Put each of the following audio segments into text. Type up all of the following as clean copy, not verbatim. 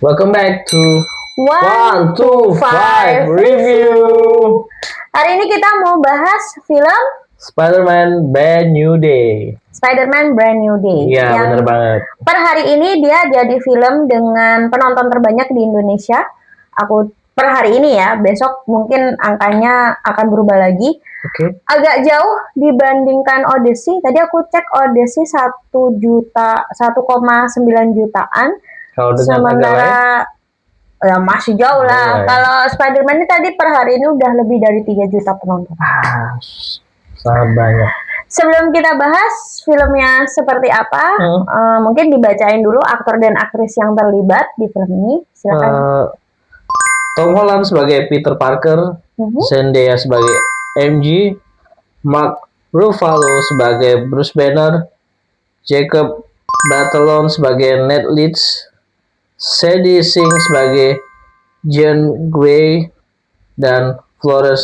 Welcome back to One, two, five Review Hari ini kita mau bahas film Spider-Man Brand New Day. Spider-Man Brand New Day. Iya, bener banget. Per hari ini dia jadi film dengan penonton terbanyak di Indonesia. Aku per hari ini ya, besok mungkin angkanya akan berubah lagi. Oke. Agak jauh dibandingkan Odyssey. Tadi aku cek Odyssey 1,9 jutaan. Kalau dengan Sementara ya masih jauh lah. Kalau Spider-Man ini tadi per hari ini udah lebih dari 3 juta penonton. Sangat banyak. Sebelum kita bahas filmnya seperti apa, mungkin dibacain dulu aktor dan aktris yang terlibat di film ini. Silakan. Tom Holland sebagai Peter Parker, Zendaya sebagai MJ, Mark Ruffalo sebagai Bruce Banner, Jacob Batalon sebagai Ned Leeds, Sadie Sink sebagai Jean Grey, dan Florence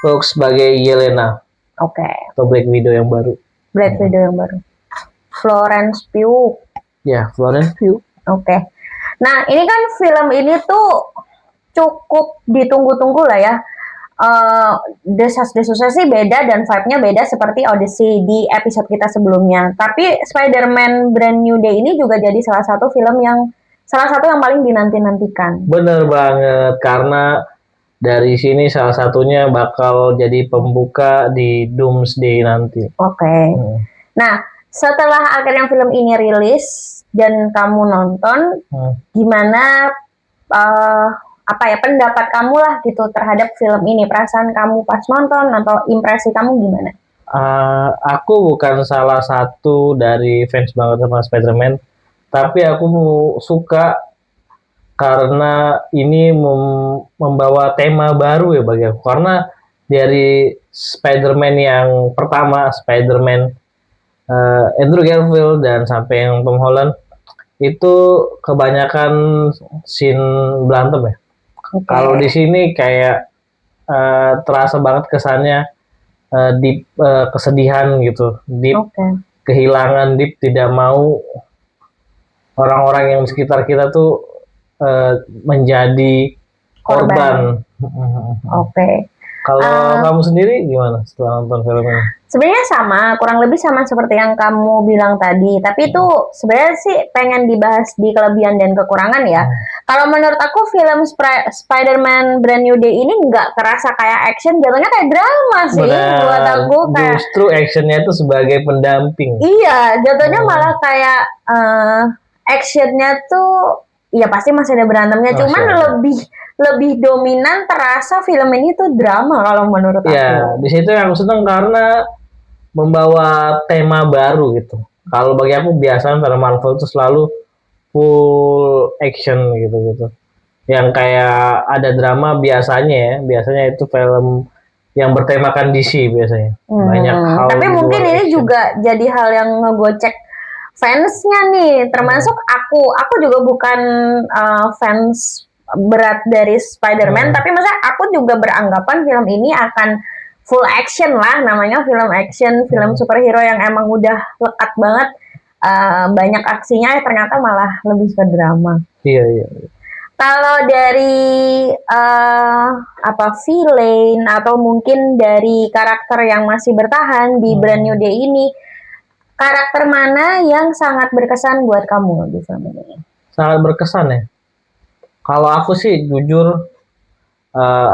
Pugh sebagai Yelena. Oke. Atau Black Widow yang baru. Florence Pugh. Ya, Florence Pugh. Oke. Nah, ini kan film ini tuh cukup ditunggu-tunggu lah ya. Desas-desusnya sih beda dan vibe-nya beda seperti Odyssey di episode kita sebelumnya. Tapi Spider-Man Brand New Day ini juga jadi salah satu yang paling dinanti-nantikan. Bener banget, karena dari sini salah satunya bakal jadi pembuka di Doomsday nanti. Oke. Nah, setelah akhirnya film ini rilis dan kamu nonton, gimana pendapat kamu lah gitu terhadap film ini? Perasaan kamu pas nonton atau impresi kamu gimana? Aku bukan salah satu dari fans banget sama Spider-Man, tapi aku suka karena ini membawa tema baru ya bagi aku. Karena dari Spider-Man yang pertama, Spider-Man Andrew Garfield dan sampai yang Tom Holland, itu kebanyakan scene berantem ya. Kalau di sini kayak terasa banget kesannya deep kesedihan gitu, deep kehilangan, deep tidak mau orang-orang yang di sekitar kita tuh menjadi korban. Kalau kamu sendiri gimana setelah nonton film ini? Sebenarnya sama, kurang lebih sama seperti yang kamu bilang tadi. Tapi itu sebenarnya sih pengen dibahas di kelebihan dan kekurangan ya. Kalau menurut aku film Spider-Man Brand New Day ini nggak kerasa kayak action, jatuhnya kayak drama sih. Buat aku kayak justru actionnya itu sebagai pendamping. Iya, jatuhnya malah kayak actionnya tuh ya pasti masih ada berantemnya, cuman lebih dominan terasa film ini tuh drama kalau menurut aku. Ya, di situ yang aku seneng karena membawa tema baru gitu. Kalau bagi aku biasanya film Marvel itu selalu full action gitu. Yang kayak ada drama biasanya itu film yang bertemakan DC biasanya. Banyak hal. Tapi mungkin ini action juga jadi hal yang ngegocek fansnya nih, termasuk aku juga bukan fans berat dari Spider-Man, tapi maksudnya aku juga beranggapan film ini akan full action lah, namanya film action, film superhero yang emang udah lekat banget, banyak aksinya, ternyata malah lebih ke drama. Iya. Kalau dari villain atau mungkin dari karakter yang masih bertahan di Brand New Day ini, karakter mana yang sangat berkesan buat kamu di film ini? Sangat berkesan ya. Kalau aku sih jujur,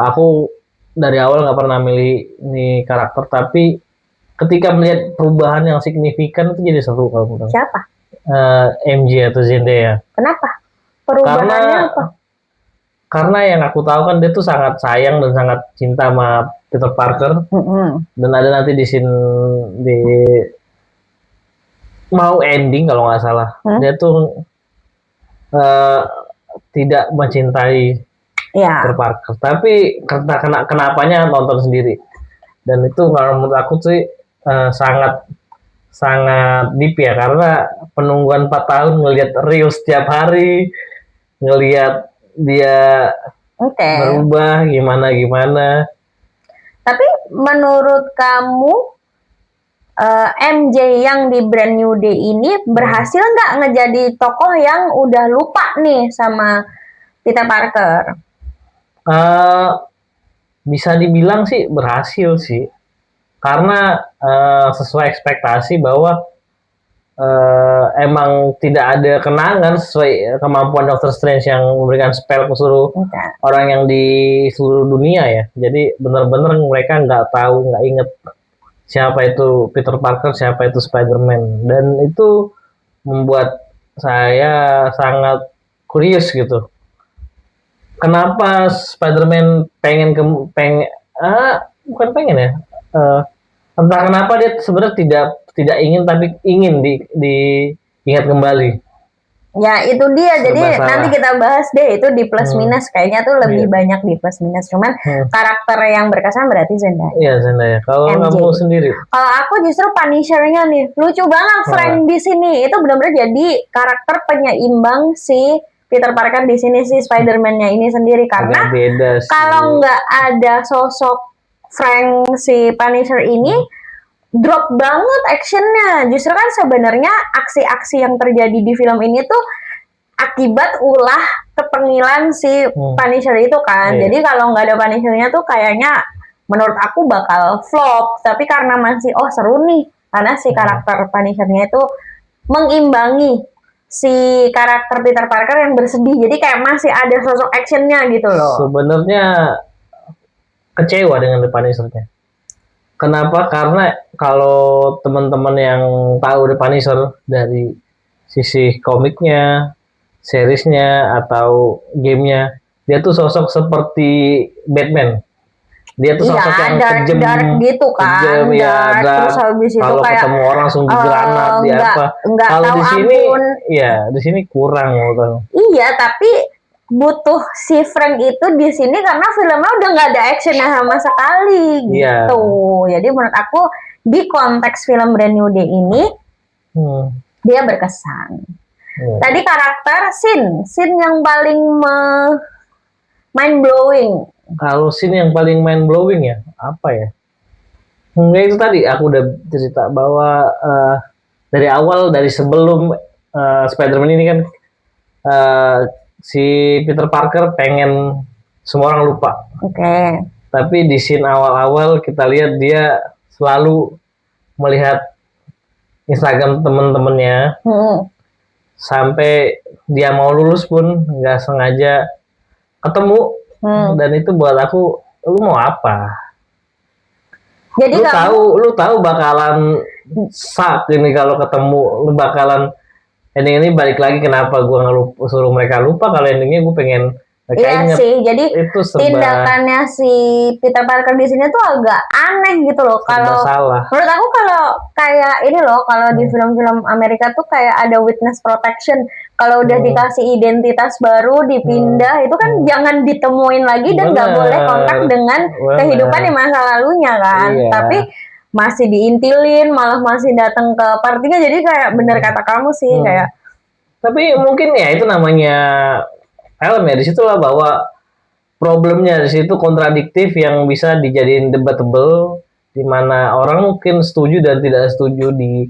aku dari awal nggak pernah milih ini karakter, tapi ketika melihat perubahan yang signifikan itu jadi seru kalau menurut. Siapa? MJ atau Zendaya. Kenapa? Perubahannya apa? Karena yang aku tahu kan dia tuh sangat sayang dan sangat cinta sama Peter Parker. Dan ada nanti di scene di mau ending kalau nggak salah, dia tuh tidak mencintai Peter Parker, tapi kenapanya nonton sendiri. Dan itu kalau menurut aku sih sangat deep ya, karena penungguan 4 tahun ngelihat Rio setiap hari, ngelihat dia berubah gimana. Tapi menurut kamu MJ yang di Brand New Day ini berhasil nggak ngejadi tokoh yang udah lupa nih sama Peter Parker? Eh, bisa dibilang sih berhasil sih, karena sesuai ekspektasi bahwa emang tidak ada kenangan sesuai kemampuan Doctor Strange yang memberikan spell ke seluruh orang yang di seluruh dunia ya. Jadi benar-benar mereka nggak tahu, nggak inget siapa itu Peter Parker, siapa itu Spider-Man, dan itu membuat saya sangat curious gitu. Kenapa Spider-Man bukan pengen ya, eh, entah kenapa dia sebenarnya tidak ingin, tapi ingin diingat kembali. Ya itu dia, jadi Serba nanti salah. kita bahas deh itu di plus minus, kayaknya tuh lebih banyak di plus minus, cuman karakter yang berkesan berarti Zendaya. Iya Zendaya. Kalau MJ. kamu sendiri? Kalau aku justru Punisher-nya nih, lucu banget Frank di sini. Itu benar-benar jadi karakter penyeimbang si Peter Parker di sini, si Spider-Man-nya ini sendiri, karena Agak beda sih. kalau nggak ada sosok Frank si Punisher ini, drop banget actionnya. Justru kan sebenarnya aksi-aksi yang terjadi di film ini tuh akibat ulah kepengilan si Punisher itu kan. Jadi kalau nggak ada Punisher-nya tuh kayaknya menurut aku bakal flop. Tapi karena masih seru nih, karena si karakter Punisher-nya itu mengimbangi si karakter Peter Parker yang bersedih. Jadi kayak masih ada sosok actionnya gitu loh. Sebenarnya kecewa dengan The Punisher-nya. Kenapa? Karena kalau teman-teman yang tahu The Punisher dari sisi komiknya, seriesnya, atau gamenya, dia tuh sosok seperti Batman. Dia tuh sosok yang kejam, dark gitu kan, kejam, ya, terus habis itu kalau kayak ketemu orang langsung digranat, di apa. Kalau di sini, ya di sini kurang gitu. Iya, tapi butuh si Frank itu di sini karena filmnya udah nggak ada actionnya sama sekali gitu. Jadi menurut aku di konteks film Brand New Day ini dia berkesan. Tadi karakter scene yang paling mind blowing. Kalau scene yang paling mind blowing ya apa ya? Itu tadi aku udah cerita bahwa dari awal, dari sebelum Spider-Man ini kan si Peter Parker pengen semua orang lupa. Oke. Tapi di scene awal-awal kita lihat dia selalu melihat Instagram temen-temennya. Sampai dia mau lulus pun nggak sengaja ketemu. Dan itu buat aku, lu mau apa? Jadi lu tahu bakalan sak ini kalau ketemu, lu bakalan ending ini balik lagi. Kenapa gua suruh mereka lupa kalau endingnya gue pengen mereka inget. Sih, jadi itu tindakannya si Peter Parker di sini tuh agak aneh gitu loh. Kalau menurut aku, kalau kayak ini loh, kalau di film-film Amerika tuh kayak ada witness protection. Kalau udah dikasih identitas baru, dipindah, itu kan jangan ditemuin lagi dan nggak boleh kontak dengan kehidupan di masa lalunya kan. Tapi masih diintilin, malah masih datang ke partinya. Jadi kayak bener kata kamu sih, kayak. Tapi mungkin ya itu namanya film ya, disitulah bahwa problemnya di situ kontradiktif yang bisa dijadiin debatable, di mana orang mungkin setuju dan tidak setuju di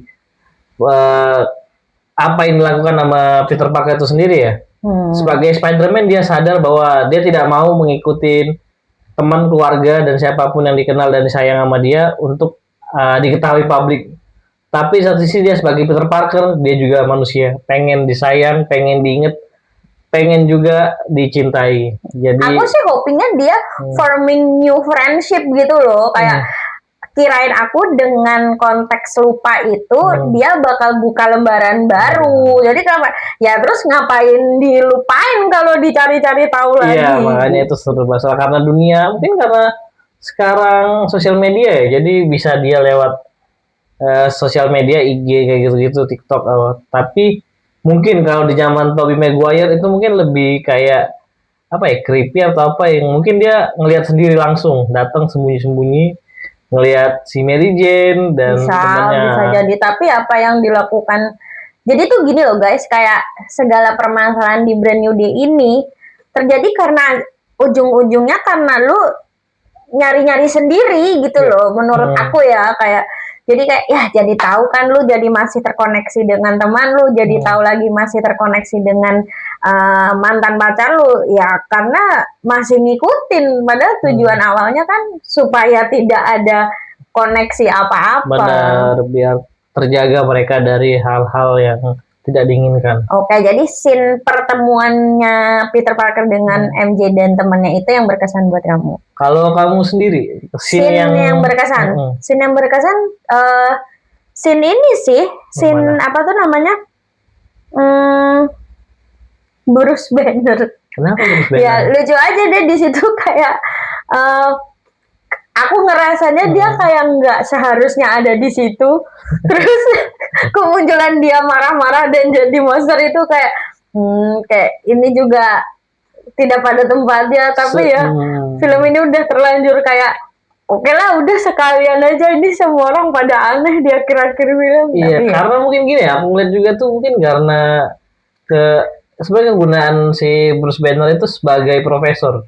apa yang dilakukan sama Peter Parker itu sendiri ya. Sebagai Spider-Man dia sadar bahwa dia tidak mau mengikuti teman, keluarga, dan siapapun yang dikenal dan disayang sama dia untuk diketahui publik. Tapi satu sisi dia sebagai Peter Parker, dia juga manusia, pengen disayang, pengen diinget, pengen juga dicintai. Jadi aku sih hopingnya dia forming new friendship gitu loh, kayak kirain aku dengan konteks lupa itu dia bakal buka lembaran baru. Jadi kenapa? Ya terus ngapain dilupain kalau dicari-cari tahu lagi? Iya, makanya itu seru masalah karena dunia, mungkin karena sekarang sosial media ya, jadi bisa dia lewat sosial media, IG kayak gitu-gitu, TikTok. Tapi mungkin kalau di zaman Tobey Maguire itu mungkin lebih kayak apa ya, creepy atau apa, yang mungkin dia ngelihat sendiri langsung, datang sembunyi-sembunyi ngelihat si Mary Jane dan temannya. Bisa jadi. Tapi apa yang dilakukan, jadi tuh gini loh guys, kayak segala permasalahan di Brand New Day ini terjadi karena ujung-ujungnya karena lu nyari-nyari sendiri gitu loh, menurut aku ya. Kayak Jadi kayak ya jadi tahu kan lu jadi masih terkoneksi dengan teman lu, jadi tahu lagi masih terkoneksi dengan mantan pacar lu ya karena masih ngikutin padahal tujuan awalnya kan supaya tidak ada koneksi apa-apa. Benar, biar terjaga mereka dari hal-hal yang tidak diinginkan. Oke, jadi scene pertemuannya Peter Parker dengan MJ dan temannya itu yang berkesan buat kamu. Kalau kamu sendiri, Scene yang berkesan. Scene yang berkesan, scene ini sih, scene apa tuh namanya? Bruce Banner. Kenapa Bruce Banner? Ya lucu aja deh di situ kayak aku ngerasanya dia kayak nggak seharusnya ada di situ. Terus kemunculan dia marah-marah dan jadi monster itu kayak ini juga tidak pada tempatnya. Tapi ya film ini udah terlanjur kayak oke lah udah sekalian aja ini semua orang pada aneh di akhir-akhir film. Iya, karena mungkin gini ya, aku ngeliat juga tuh mungkin karena sebenarnya kegunaan si Bruce Banner itu sebagai profesor.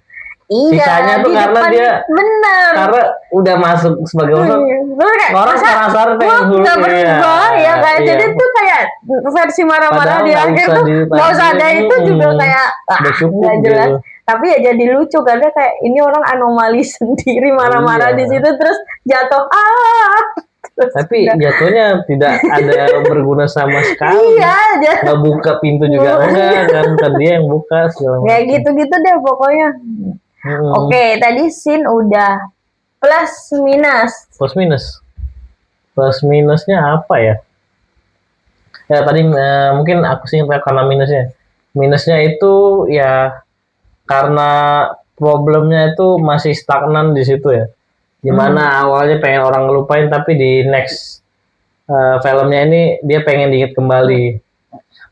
Iya, sisanya tuh karena dia bener. Karena udah masuk sebagai orang penasaran pengen dulu nggak berubah ya kayak jadi tuh kayak versi marah-marah di akhir tuh nggak usah ada itu juga kayak nggak jelas. Tapi ya jadi lucu karena kayak ini orang anomali sendiri marah-marah di situ terus jatuh tapi jatuhnya tidak ada berguna sama sekali. Iya, nggak buka pintu juga enggak kan dia yang buka segala macam. Kayak gitu-gitu deh pokoknya. Oke, tadi scene udah plus minus. Plus minusnya apa ya? Ya tadi mungkin aku sih karena minusnya. Minusnya itu ya karena problemnya itu masih stagnan di situ ya. Dimana awalnya pengen orang ngelupain tapi di next filmnya ini dia pengen diingat kembali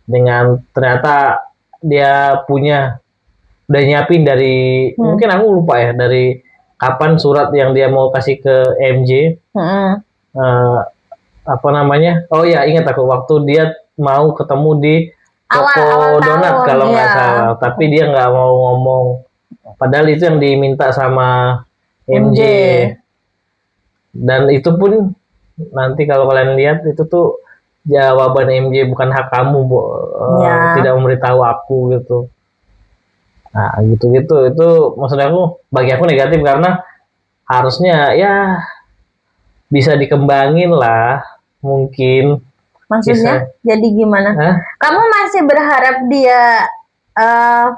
dengan ternyata dia udah nyiapin dari mungkin aku lupa ya dari kapan surat yang dia mau kasih ke MJ apa namanya ingat aku waktu dia mau ketemu di toko donat kalau nggak salah tapi dia nggak mau ngomong padahal itu yang diminta sama MJ. Dan itu pun nanti kalau kalian lihat itu tuh jawaban MJ bukan hak kamu tidak memberitahu aku gitu. Nah gitu-gitu itu maksudnya bagi aku negatif karena harusnya ya bisa dikembangin lah mungkin. Maksudnya jadi gimana? Kamu masih berharap dia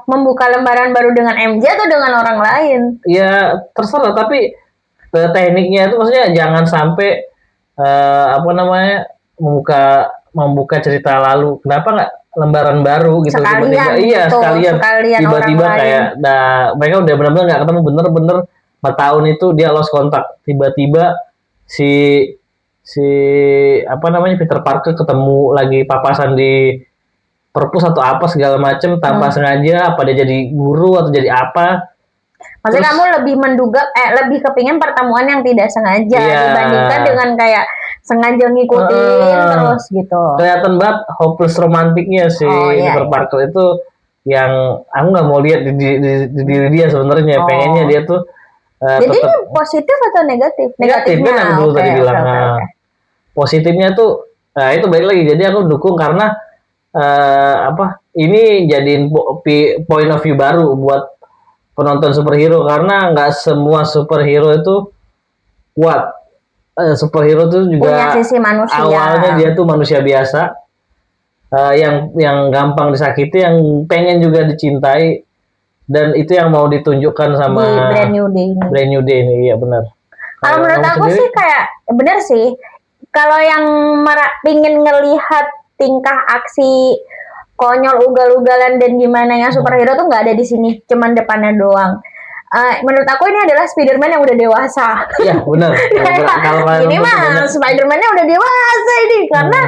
membuka lembaran baru dengan MJ atau dengan orang lain? Ya terserah tapi tekniknya itu maksudnya jangan sampai membuka cerita lalu. Kenapa nggak lembaran baru gitu sekalian tiba-tiba kayak mereka udah benar-benar nggak ketemu bener-bener 4 tahun itu dia lost kontak tiba-tiba si Peter Parker ketemu lagi papasan di perpus atau apa segala macem tanpa sengaja apa dia jadi guru atau jadi apa. Maksudnya kamu lebih menduga lebih kepingin pertemuan yang tidak sengaja dibandingkan dengan kayak sengaja ngikutin terus gitu. Kelihatan banget hopeless romantiknya si Peter Parker itu yang aku nggak mau lihat di diri dia sebenarnya. Pengennya dia tuh jadi ini positif atau negatif? Negatif kan aku dulu tadi bilang. Positifnya tuh itu balik lagi. Jadi aku dukung karena ini jadiin point of view baru buat penonton superhero karena nggak semua superhero itu kuat. Superhero itu juga punya sisi manusia. Awalnya dia tuh manusia biasa yang gampang disakiti, yang pengen juga dicintai, dan itu yang mau ditunjukkan sama di Brand New Day ini, iya benar. Kalau menurut aku sendiri, sih kayak benar sih. Kalau yang pingin ngelihat tingkah aksi konyol ugal-ugalan dan gimana yang superhero tuh nggak ada di sini, cuman depannya doang. Menurut aku ini adalah Spider-Man yang udah dewasa. Iya benar. Ini mah Spider-Man-nya udah dewasa ini karena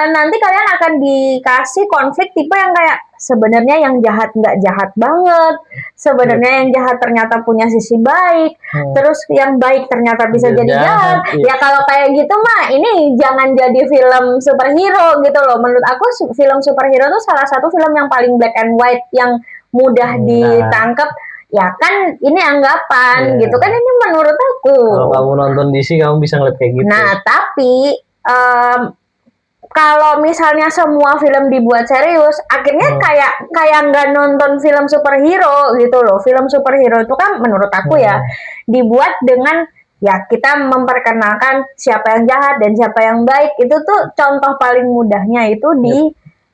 nanti kalian akan dikasih konflik tipe yang kayak sebenarnya yang jahat nggak jahat banget, sebenarnya yang jahat ternyata punya sisi baik, terus yang baik ternyata bisa jadi jahat. Ya kalau kayak gitu mah ini jangan jadi film superhero gitu loh. Menurut aku film superhero tuh salah satu film yang paling black and white yang mudah ditangkap. Ya kan ini anggapan gitu kan, ini menurut aku Kalau kamu nonton DC, kamu bisa ngeliat kayak gitu. Nah, tapi kalau misalnya semua film dibuat serius, akhirnya kayak nggak nonton film superhero gitu loh. Film superhero itu kan menurut aku ya dibuat dengan ya kita memperkenalkan siapa yang jahat dan siapa yang baik. Itu tuh contoh paling mudahnya itu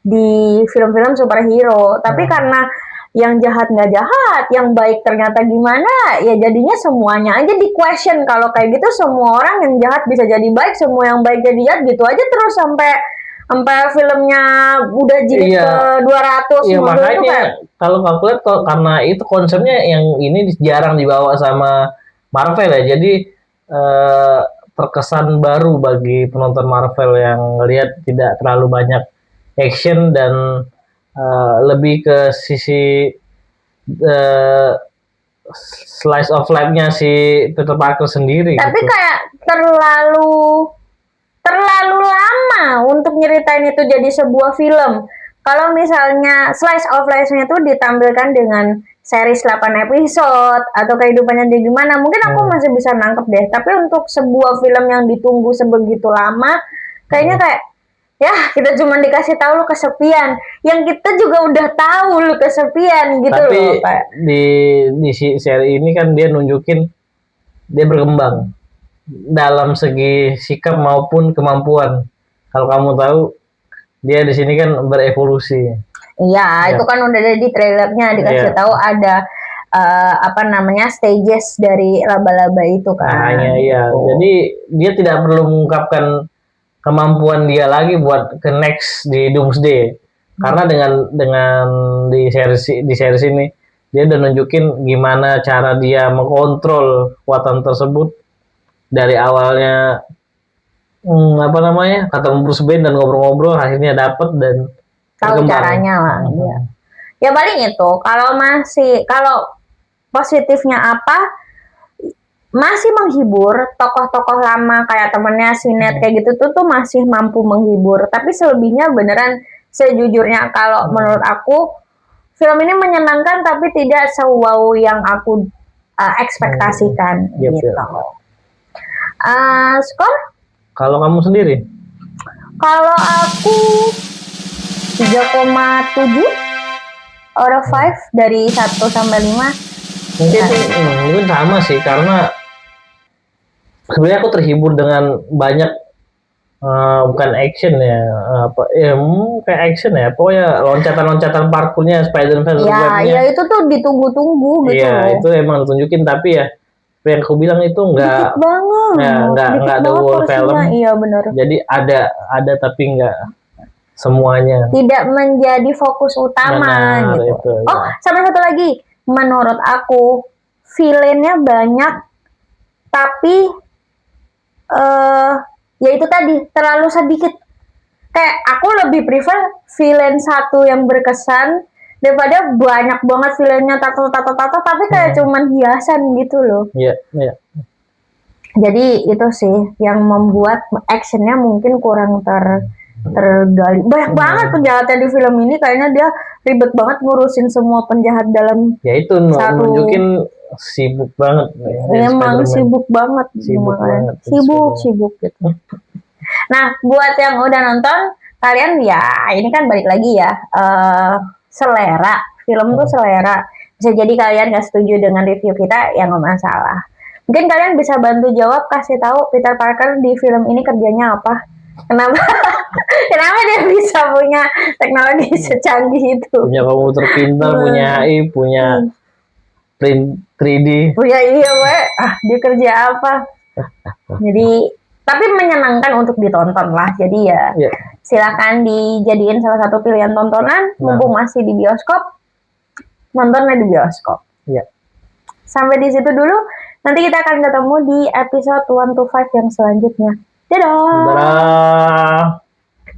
di film-film superhero. Tapi karena yang jahat nggak jahat, yang baik ternyata gimana, ya jadinya semuanya aja di question. Kalau kayak gitu semua orang yang jahat bisa jadi baik, semua yang baik jadi jahat gitu aja terus sampai filmnya udah jilid ke 200. Iya, makanya kalau aku lihat karena itu konsepnya yang ini jarang dibawa sama Marvel ya, jadi terkesan baru bagi penonton Marvel yang ngelihat tidak terlalu banyak action dan lebih ke sisi slice of life-nya si Peter Parker sendiri. Tapi gitu. kayak terlalu lama untuk nyeritain itu jadi sebuah film. Kalau misalnya slice of life-nya itu ditampilkan dengan series 8 episode atau kehidupannya dia gimana, mungkin aku masih bisa nangkep deh. Tapi untuk sebuah film yang ditunggu sebegitu lama, kayaknya kayak ya kita cuma dikasih tahu lu kesepian, yang kita juga udah tahu lu kesepian gitu. Tapi loh. Kayak di seri ini kan dia nunjukin dia berkembang dalam segi sikap maupun kemampuan. Kalau kamu tahu, dia di sini kan berevolusi. Iya, itu kan udah ada di trailernya dikasih tahu ada stages dari laba-laba itu kan. Nah, iya. Jadi dia tidak perlu mengungkapkan kemampuan dia lagi buat ke next di Doomsday. Karena dengan di series ini dia udah nunjukin gimana cara dia mengontrol kekuatan tersebut dari awalnya ketemu Bruce Wayne dan ngobrol-ngobrol akhirnya dapet dan tahu caranya lah. Ya paling itu kalau positifnya apa, masih menghibur. Tokoh-tokoh lama kayak temennya si Ned kayak gitu tuh masih mampu menghibur. Tapi selebihnya beneran sejujurnya kalau menurut aku film ini menyenangkan tapi tidak se-wow yang aku ekspektasikan gitu. Skor? Kalau kamu sendiri? Kalau aku 3,7 out of 5 dari 1 sampai 5. Mungkin sama sih, karena sebenarnya aku terhibur dengan banyak bukan action ya, kayak action ya, pokoknya loncatan-loncatan parkurnya Spider-Man. Ya itu tuh ditunggu-tunggu gitu. Iya, itu emang ditunjukin, tapi ya yang aku bilang itu nggak ada whole film. Iya benar. Jadi ada tapi nggak semuanya. Tidak menjadi fokus utama gitu. Itu, sama satu lagi, menurut aku villainnya banyak, tapi ya itu tadi terlalu sedikit. Kayak aku lebih prefer villain satu yang berkesan daripada banyak banget villainnya tato tapi kayak cuman hiasan gitu loh. Iya. Jadi itu sih yang membuat actionnya mungkin kurang tergali. Banyak banget penjahatnya di film ini, kayaknya dia ribet banget ngurusin semua penjahat dalam ya itu nunjukin sibuk banget. Emang sibuk banget. Sibuk gitu. Nah, buat yang udah nonton, kalian ya ini kan balik lagi ya, selera. Film tuh selera. Bisa jadi kalian gak setuju dengan review kita, ya nggak masalah. Mungkin kalian bisa bantu jawab, kasih tahu Peter Parker di film ini kerjanya apa? Kenapa dia bisa punya teknologi secanggih itu? Punya komputer pintar, punya AI, punya print 3D. Punya dia kerja apa? Jadi tapi menyenangkan untuk ditonton lah. Jadi ya silakan dijadiin salah satu pilihan tontonan. Mumpung masih di bioskop, nontonnya di bioskop. Sampai di situ dulu. Nanti kita akan ketemu di episode 1 to 5 yang selanjutnya. Dadah.